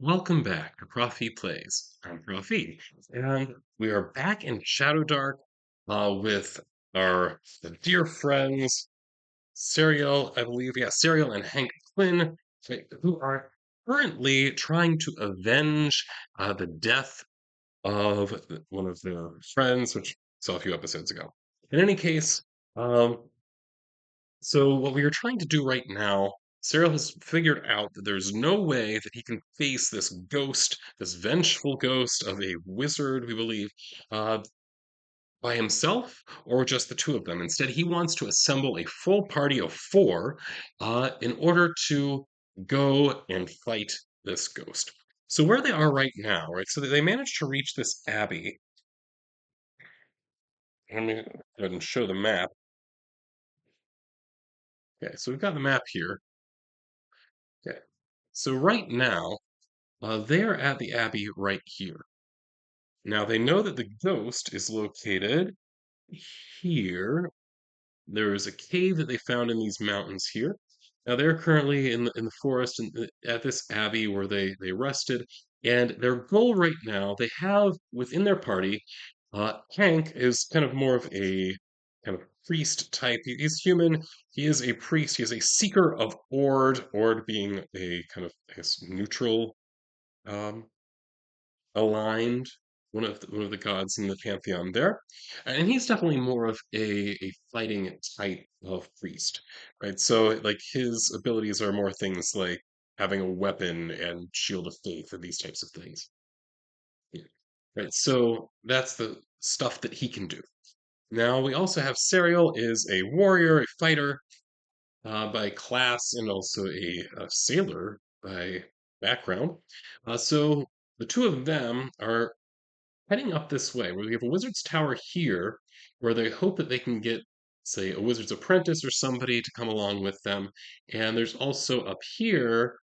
Welcome back to Profi Plays. I'm Profi, and we are back in Shadowdark with our dear friends Sariel, I believe, yeah, Sariel and Hank Quinn, who are currently trying to avenge the death of one of their friends, which we saw a few episodes ago. In any case, um, so what we are trying to do right now, Cyril has figured out that there's no way that he can face this ghost, this vengeful ghost of a wizard, we believe, uh, by himself or just the two of them. Instead, he wants to assemble a full party of four in order to go and fight this ghost. So where they are right now, right? So they managed to reach this abbey. Let me go ahead and show the map. Okay, so we've got the map here. Okay, so right now, they're at the Abbey right here. Now they know that the ghost is located here. There is a cave that they found in these mountains here. Now they're currently in the forest and at this abbey where they rested. And their goal right now, they have within their party, Hank is kind of more of a kind of priest type. He's human. He is a priest. He is a seeker of Ord. Ord being a kind of, I guess, neutral um, aligned, one of the gods in the pantheon there, and he's definitely more of a fighting type of priest, right? So like his abilities are more things like having a weapon and shield of faith and these types of things. Yeah. Right. So that's the stuff that he can do. Now we also have Sariel is a warrior, a fighter by class, and also a sailor by background. So the two of them are heading up this way, where we have a wizard's tower here, where they hope that they can get, say, a wizard's apprentice or somebody to come along with them. And there's also up here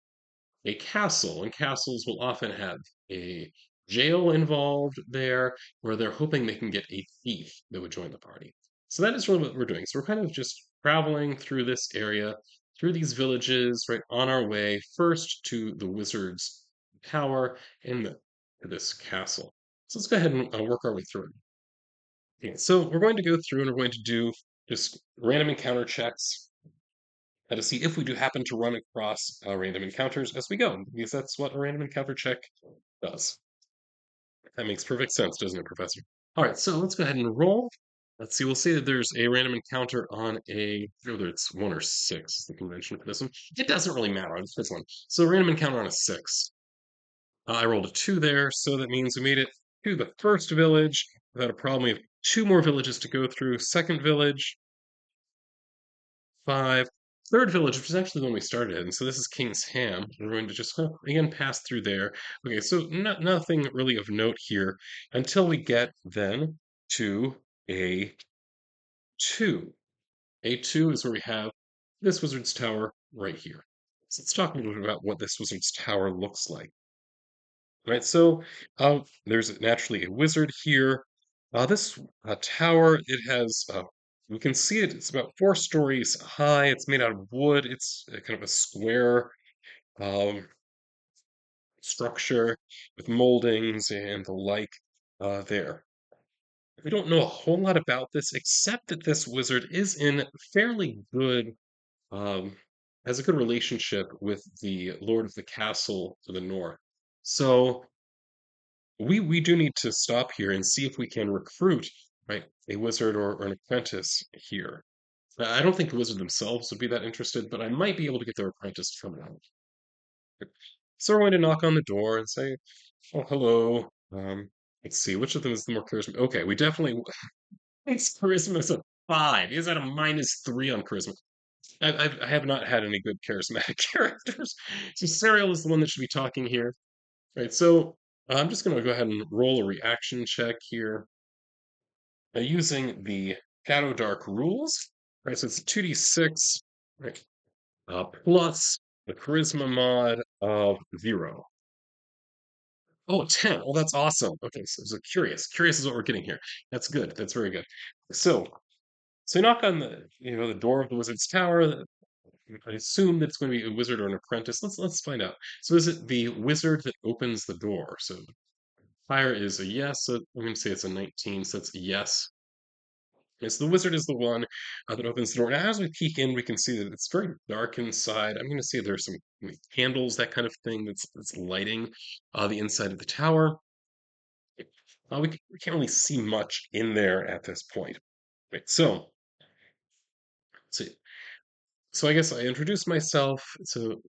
a castle, and castles will often have a jail involved there, where they're hoping they can get a thief that would join the party. So that is really what we're doing. So we're kind of just traveling through this area, through these villages, right on our way first to the wizard's tower and to this castle. So let's go ahead and work our way through it. Okay, so we're going to go through and we're going to do just random encounter checks to see if we do happen to run across random encounters as we go, because that's what a random encounter check does. That makes perfect sense, doesn't it, Professor? All right, so let's go ahead and roll. Let's see, we'll say that there's a random encounter on whether it's one or six is the convention for this one. It doesn't really matter on this one. So random encounter on a six. I rolled a two there, so that means we made it to the first village without a problem. We have two more villages to go through. Second village, five. Third village, which is actually the one we started in. So this is King's Ham. We're going to just again pass through there. Okay, so nothing really of note here until we get then to A2. A2 is where we have this wizard's tower right here. So let's talk a little bit about what this wizard's tower looks like. Right, so there's naturally a wizard here. This tower, it has, we can see it, it's about 4 stories high. It's made out of wood. It's kind of a square um, structure with moldings and the like there. We don't know a whole lot about this, except that this wizard is in fairly good, um, has a good relationship with the Lord of the Castle to the north. So we do need to stop here and see if we can recruit, right, a wizard or an apprentice here. I don't think the wizard themselves would be that interested, but I might be able to get their apprentice to come out. So we're going to knock on the door and say, "Oh, hello." Let's see, which of them is the more charisma? Okay, we definitely. It's charisma's a five. He's at a -3 on charisma. I have not had any good charismatic characters. So Serial is the one that should be talking here. Right, so I'm just going to go ahead and roll a reaction check here using the Shadowdark rules. Right, so it's 2d6, right, plus the charisma mod of 0. Oh, 10. Oh, that's awesome. Okay, so curious. Curious is what we're getting here. That's good. That's very good. So, so you knock on the door of the wizard's tower. I assume that it's going to be a wizard or an apprentice. Let's find out. So is it the wizard that opens the door? So fire is a yes. So I'm going to say it's a 19. So it's a yes. Yes, the wizard is the one that opens the door. Now, as we peek in, we can see that it's very dark inside. I'm going to say there's some candles, that kind of thing, that's lighting the inside of the tower. We can't really see much in there at this point. Right, so, so, so I guess I introduced myself. So,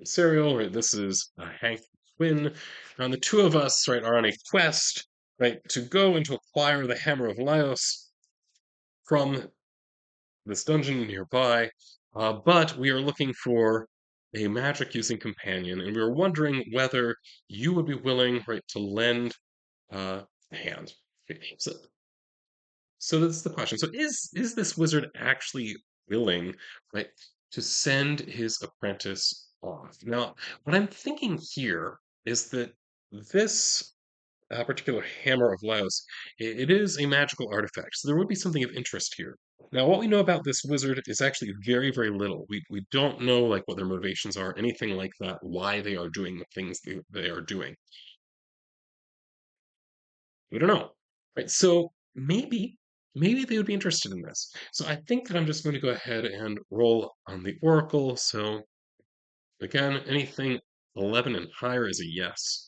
Sariel, right, this is Hank Quinn. And the two of us, right, are on a quest, right, to go and to acquire the Hammer of Laios from this dungeon nearby, but we are looking for a magic using companion, and we were wondering whether you would be willing, right, to lend a hand. So, so that's the question. So is this wizard actually willing, right, to send his apprentice off? Now, what I'm thinking here is that this particular hammer of Laos, it is a magical artifact, so there would be something of interest here. Now, what we know about this wizard is actually very, very little. We don't know like what their motivations are, anything like that, why they are doing the things they are doing. We don't know, right? So maybe they would be interested in this. So I think that I'm just going to go ahead and roll on the oracle. So again, anything 11 and higher is a yes.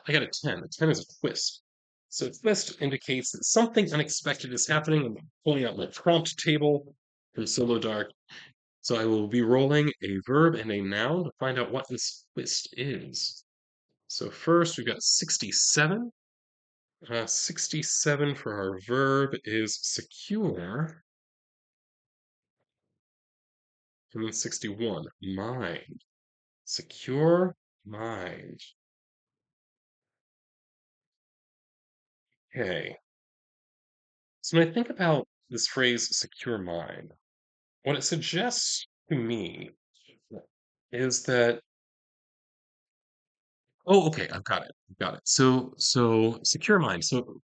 I got a 10. A 10 is a twist. So twist indicates that something unexpected is happening. I'm pulling out my prompt table from Dark. So I will be rolling a verb and a noun to find out what this twist is. So first we've got 67. 67 for our verb is secure. And then 61, mind. Secure mind. Okay. So when I think about this phrase secure mind, what it suggests to me is that oh, okay, I've got it. I've got it. So secure mind. So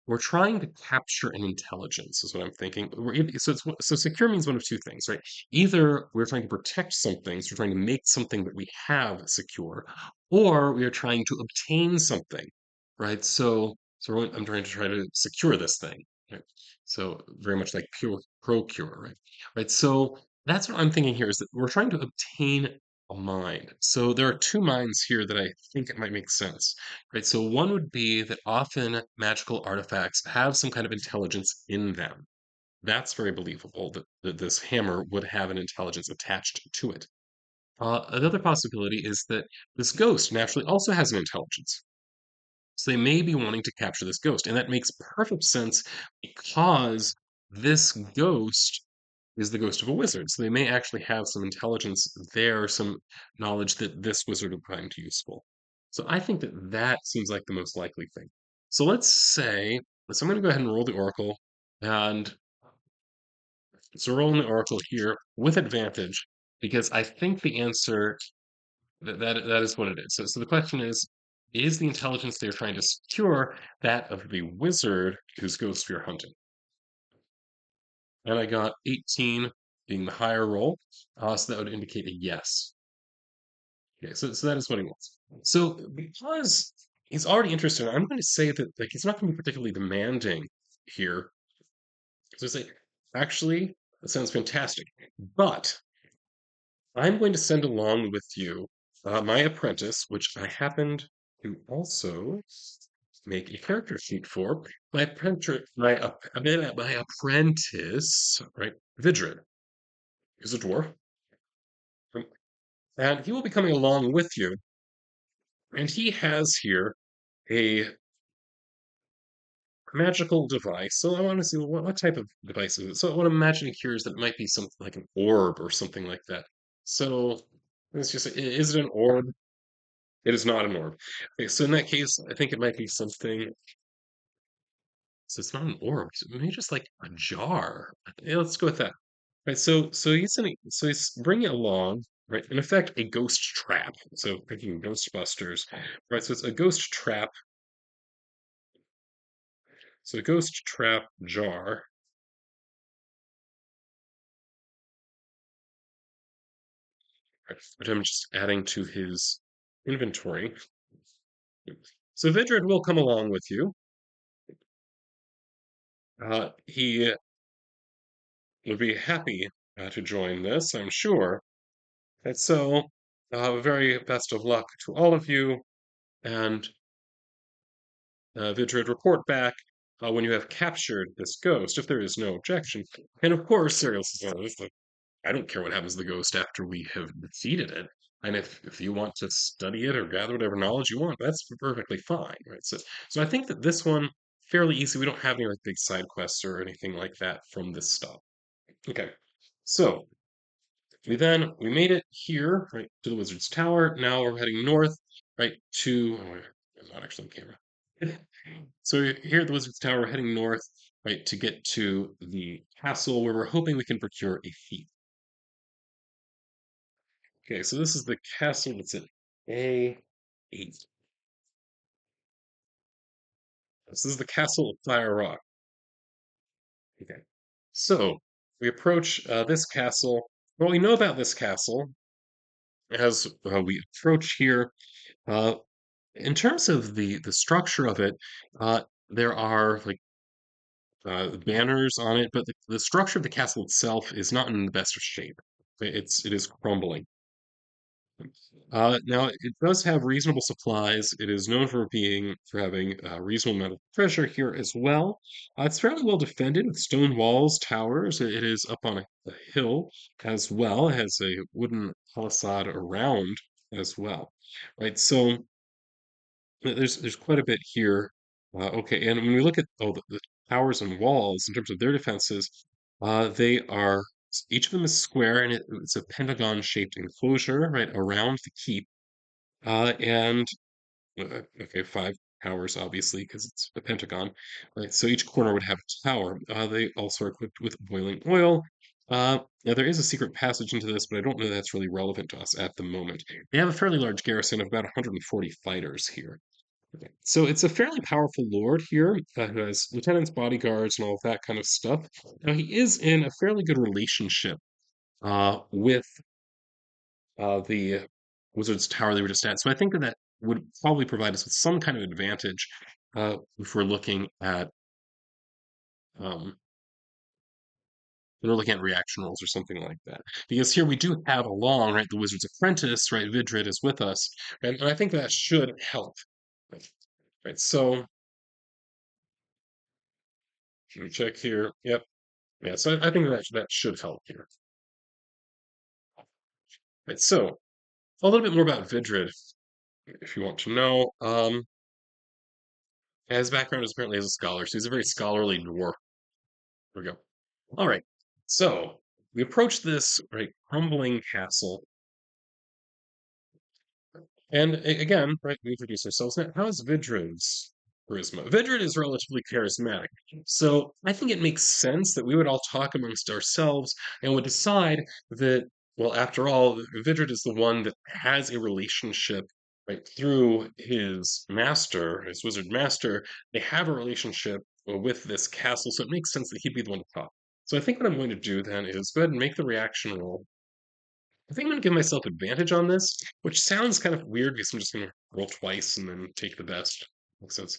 we're trying to capture an intelligence, is what I'm thinking. So secure means one of two things, right? Either we're trying to protect something, so we're trying to make something that we have secure, or we are trying to obtain something, right? I'm trying to secure this thing, right? So very much like pure procure, right? Right. So that's what I'm thinking here is that we're trying to obtain a mind. So there are two minds here that I think it might make sense. Right, so one would be that often magical artifacts have some kind of intelligence in them. That's very believable that this hammer would have an intelligence attached to it. Another possibility is that this ghost naturally also has an intelligence. So they may be wanting to capture this ghost, and that makes perfect sense because this ghost is the ghost of a wizard. So they may actually have some intelligence there, some knowledge that this wizard would find useful. So I think that that seems like the most likely thing. So let's say, so I'm going to go ahead and roll the oracle, and so rolling the oracle here with advantage because I think the answer that is what it is. So the question is the intelligence they're trying to secure that of the wizard whose ghost we are hunting? And I got 18 being the higher roll, so that would indicate a yes. Okay, so that is what he wants. So because he's already interested, I'm going to say that like he's not going to be particularly demanding here. So I say, actually, that sounds fantastic, but I'm going to send along with you my apprentice, which I happened to also make a character sheet for. My apprentice, right, Vidrid, is a dwarf, and he will be coming along with you. And he has here a magical device. So I want to see what type of device is it. So what I'm imagining here is that it might be something like an orb or something like that. So let's just say, is it an orb? It is not an orb. Okay, so in that case, I think it might be something. So it's not an orb. So maybe just like a jar. Yeah, let's go with that. Right. So he's bringing along, right? In effect, a ghost trap. So thinking Ghostbusters, right? So it's a ghost trap. So a ghost trap jar. But I'm just adding to his inventory. So Vidred will come along with you. He would be happy to join this, I'm sure. And so, very best of luck to all of you, and Vidred, report back when you have captured this ghost, if there is no objection. And of course, Sariel says, I don't care what happens to the ghost after we have defeated it. And if you want to study it or gather whatever knowledge you want, that's perfectly fine, right? So I think that this one fairly easy. We don't have any like big side quests or anything like that from this stuff. Okay, so we made it here, right, to the wizard's tower. Now we're heading north, right, to I'm not actually on camera. So we're here at the wizard's tower, we're heading north, right, to get to the castle where we're hoping we can procure a thief. Okay, so this is the castle that's at A8. This is the castle of Fire Rock. Okay. So we approach this castle. What we know about this castle as we approach here, uh, in terms of the structure of it, there are like banners on it, but the structure of the castle itself is not in the best of shape. It is crumbling. Now it does have reasonable supplies. It is known for having a reasonable amount of treasure here as well. It's fairly well defended with stone walls, towers. It is up on a hill as well. It has a wooden palisade around as well. Right, so there's quite a bit here. Okay, and when we look at the towers and walls in terms of their defenses, they are each of them is square and it's a pentagon-shaped enclosure right around the keep. And okay, five towers obviously because it's a pentagon. Right, so each corner would have a tower. They also are equipped with boiling oil. Now there is a secret passage into this, but I don't know that's really relevant to us at the moment. They have a fairly large garrison of about 140 fighters here. Okay. So it's a fairly powerful lord here who has lieutenants, bodyguards, and all of that kind of stuff. Now he is in a fairly good relationship with the wizard's tower they were just at. So I think that that would probably provide us with some kind of advantage if we're looking at um, reaction rolls or something like that. Because here we do have along right the wizard's apprentice, right? Vidrid is with us, and I think that should help. Right. So let me check here. Yep. Yeah, so I think that should help here. Right, so a little bit more about Vidrid, if you want to know. His background is apparently as a scholar, so he's a very scholarly dwarf. There we go. All right, so we approach this right crumbling castle, and again, right, we introduce ourselves. Now, how is Vidrid's charisma? Vidrid is relatively charismatic, so I think it makes sense that we would all talk amongst ourselves and would decide that, well, after all, Vidrid is the one that has a relationship, right, through his master, his wizard master. They have a relationship with this castle, so it makes sense that he'd be the one to talk. So I think what I'm going to do then is go ahead and make the reaction roll. I think I'm going to give myself advantage on this, which sounds kind of weird because I'm just going to roll twice and then take the best. Makes sense.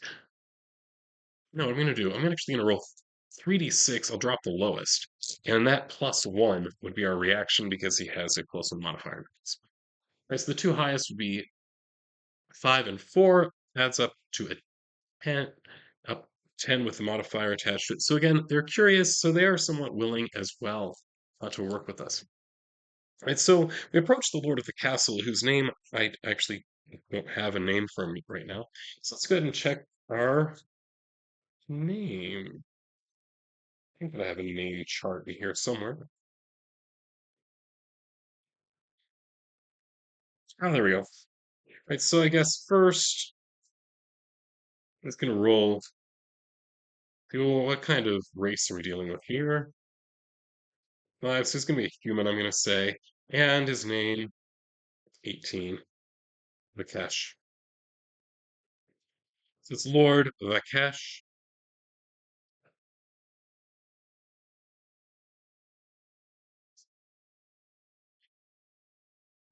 No, what I'm going to do, I'm actually going to roll 3d6. I'll drop the lowest. And that plus one would be our reaction because he has a plus one modifier. Right, so the two highest would be 5 and 4. Adds up to a 10, up 10 with the modifier attached to it. So again, they're curious, so they are somewhat willing as well to work with us. Right, so we approach the lord of the castle, whose name I actually don't have a name for him right now. So let's go ahead and check our name. I think that I have a name chart in here somewhere. Oh, there we go. Right, so I guess first, I'm just gonna roll. Well, what kind of race are we dealing with here? So he's gonna be a human, I'm gonna say, and his name 18, Vakesh. So it's Lord Vakesh.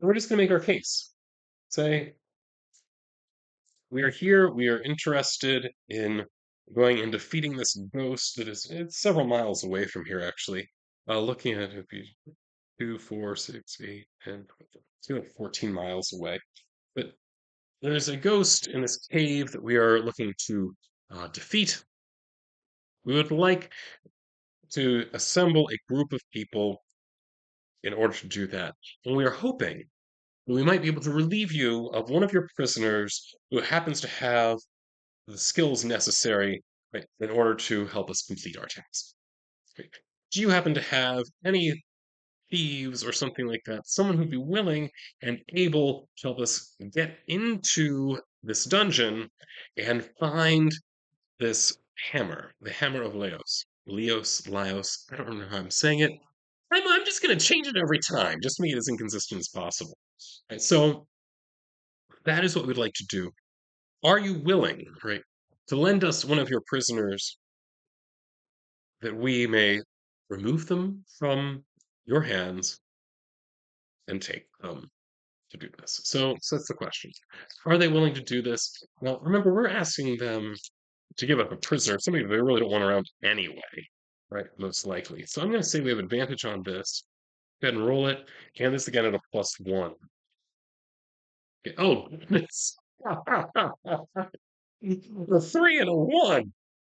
we're just gonna make our case. Say, we are here, we are interested in going and defeating this ghost that is it's several miles away from here, actually. Looking at it, be 2, 4, 6, 8, 10, 12, it's like 14 miles away. But there's a ghost in this cave that we are looking to defeat. We would like to assemble a group of people in order to do that. And we are hoping that we might be able to relieve you of one of your prisoners who happens to have the skills necessary, right, in order to help us complete our task. Right. Do you happen to have any thieves or something like that? Someone who'd be willing and able to help us get into this dungeon and find this hammer, the hammer of Leos. Lios. I don't know how I'm saying it. I'm just going to change it every time, just to make it as inconsistent as possible. Right, so that is what we'd like to do. Are you willing, right, to lend us one of your prisoners that we may remove them from your hands and take them to do this? So that's the question. Are they willing to do this? Well, remember, we're asking them to give up a prisoner, somebody they really don't want around anyway, right? Most likely. So I'm going to say we have advantage on this. Go ahead and roll it. And this again at a +1. Okay. Oh, goodness. A 3 and a 1.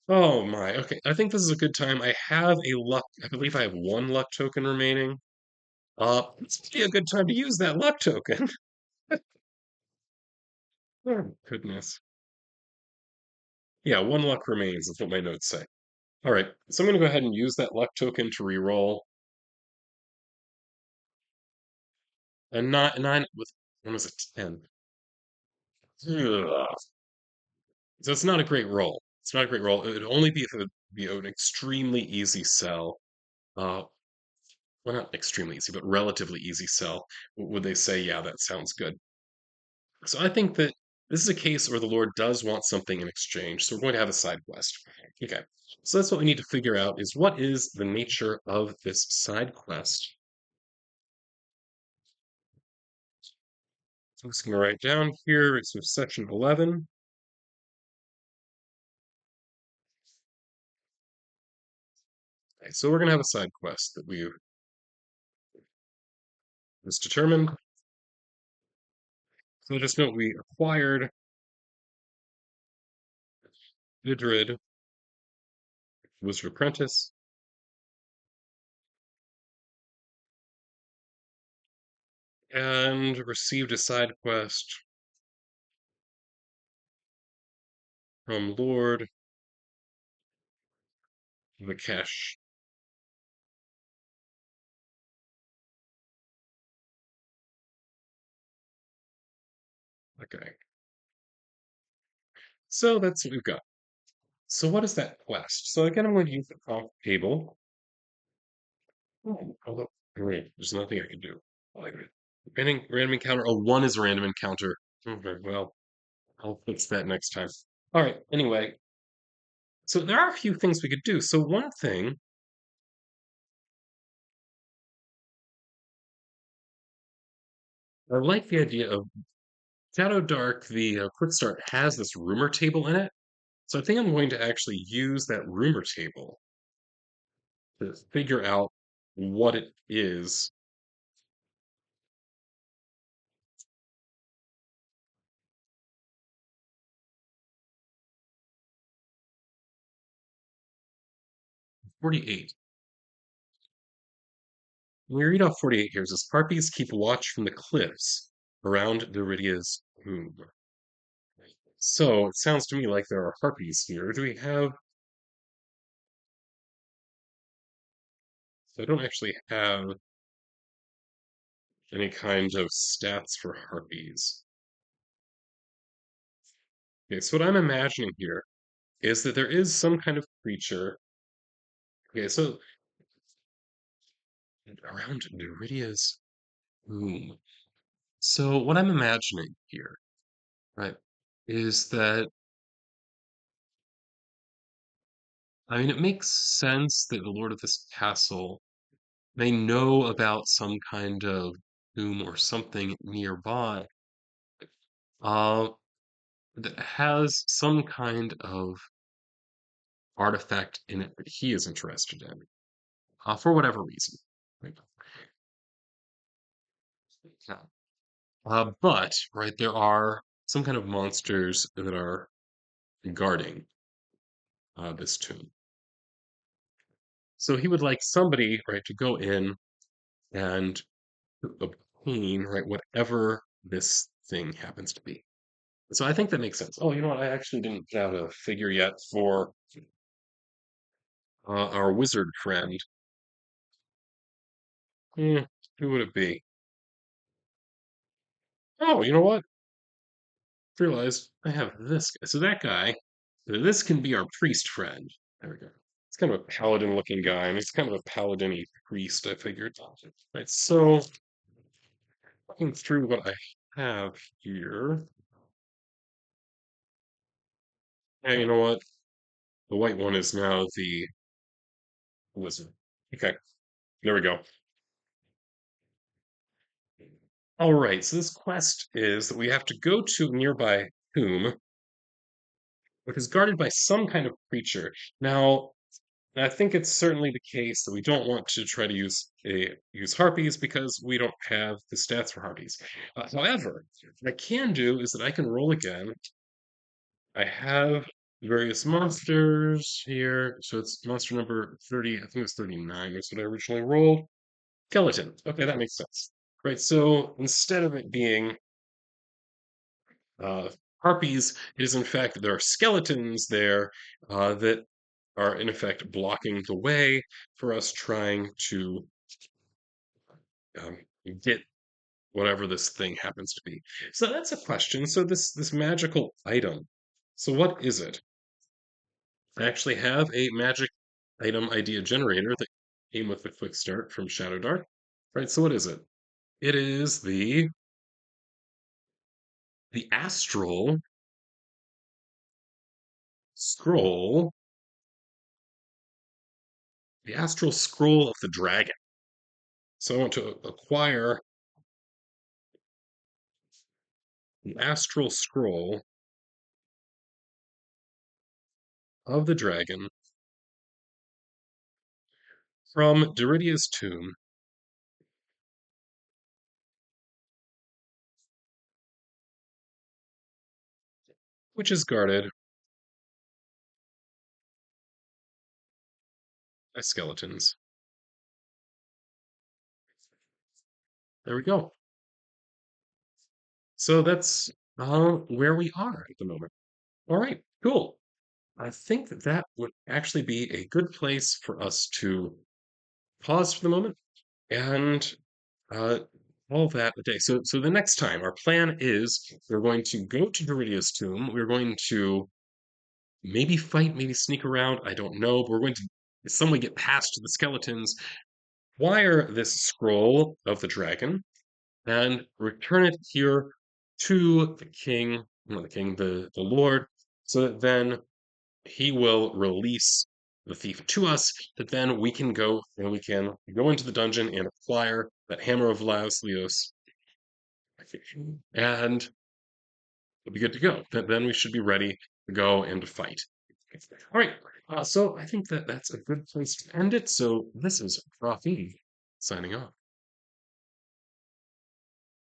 Oh my. Okay. I think this is a good time. I have a luck. I believe I have one luck token remaining. This would be a good time to use that luck token. Oh, goodness. Yeah, one luck remains, is what my notes say. All right. So I'm going to go ahead and use that luck token to re-roll. A nine with when was it 10? Ugh. So it's not a great roll. It's not a great roll. It would only be if it would be an extremely easy sell. Uh, well, not extremely easy, but relatively easy sell. Would they say, yeah, that sounds good? So I think that this is a case where the Lord does want something in exchange. So we're going to have a side quest. Okay. So that's what we need to figure out is what is the nature of this side quest? So I'm just going to write down here. It's with section 11. Okay, so we're going to have a side quest that we was determined. So just note we acquired Vidrid was your apprentice, and received a side quest from Lord Vikesh. Okay, so that's what we've got. So what is that quest? So again, I'm going to use the conf table. Oh, although, great, there's nothing I can do. Like, random encounter. Oh, one is a random encounter. Okay, well, I'll fix that next time. All right, anyway, so there are a few things we could do. So one thing, I like the idea of Shadowdark, the quick start has this rumor table in it. So I think I'm going to actually use that rumor table to figure out what it is. 48. When we read off 48 here, it says Harpies keep watch from the cliffs around Doridia's tomb. So it sounds to me like there are harpies here. Do we have? So I don't actually have any kind of stats for harpies. Okay, so what I'm imagining here is that there is some kind of creature. Okay, so around Neridia's tomb. So what I'm imagining here, right, is that I mean it makes sense that the lord of this castle may know about some kind of tomb or something nearby uh, that has some kind of artifact in it that he is interested in, for whatever reason. Right? Yeah. But right, there are some kind of monsters that are guarding this tomb. So he would like somebody, right, to go in and obtain, right, whatever this thing happens to be. So I think that makes sense. Oh, you know what? I actually didn't put out a figure yet for our wizard friend. Hmm, who would it be? Oh, you know what? Realized I have this guy. So that guy, this can be our priest friend. There we go. It's kind of a paladin looking guy, and he's kind of a paladin-y priest, I figured. Right, so looking through what I have here. Hey, you know what? The white one is now the wizard. Okay, there we go. All right, so this quest is that we have to go to a nearby tomb, which is guarded by some kind of creature. Now, I think it's certainly the case that we don't want to try to use harpies because we don't have the stats for harpies. However, what I can do is that I can roll again. I have various monsters here, so it's monster number 30. I think it's 39. That's what I originally rolled. Skeleton. Okay, that makes sense. Right. So instead of it being uh, harpies, it is in fact there are skeletons there that are in effect blocking the way for us trying to um, get whatever this thing happens to be. So that's a question. So this magical item. So what is it? I actually have a magic item idea generator that came with the quick start from Shadowdark. Right. So what is it? It is the astral scroll, the astral scroll of the dragon. So I want to acquire the astral scroll of the dragon from Deridia's tomb, which is guarded by skeletons. There we go. So that's where we are at the moment. All right, cool. I think that that would actually be a good place for us to pause for the moment and uh, all that a day. So the next time, our plan is we're going to go to Deridia's tomb. We're going to maybe fight, maybe sneak around. I don't know. But we're going to in some way get past the skeletons, acquire this scroll of the dragon, and return it here to the king, not the king, the Lord, so that then he will release the thief to us, that then we can go and we can go into the dungeon and acquire that hammer of Lauslios, and we'll be good to go. Then we should be ready to go and to fight. All right. So I think that that's a good place to end it. So this is Rafi signing off.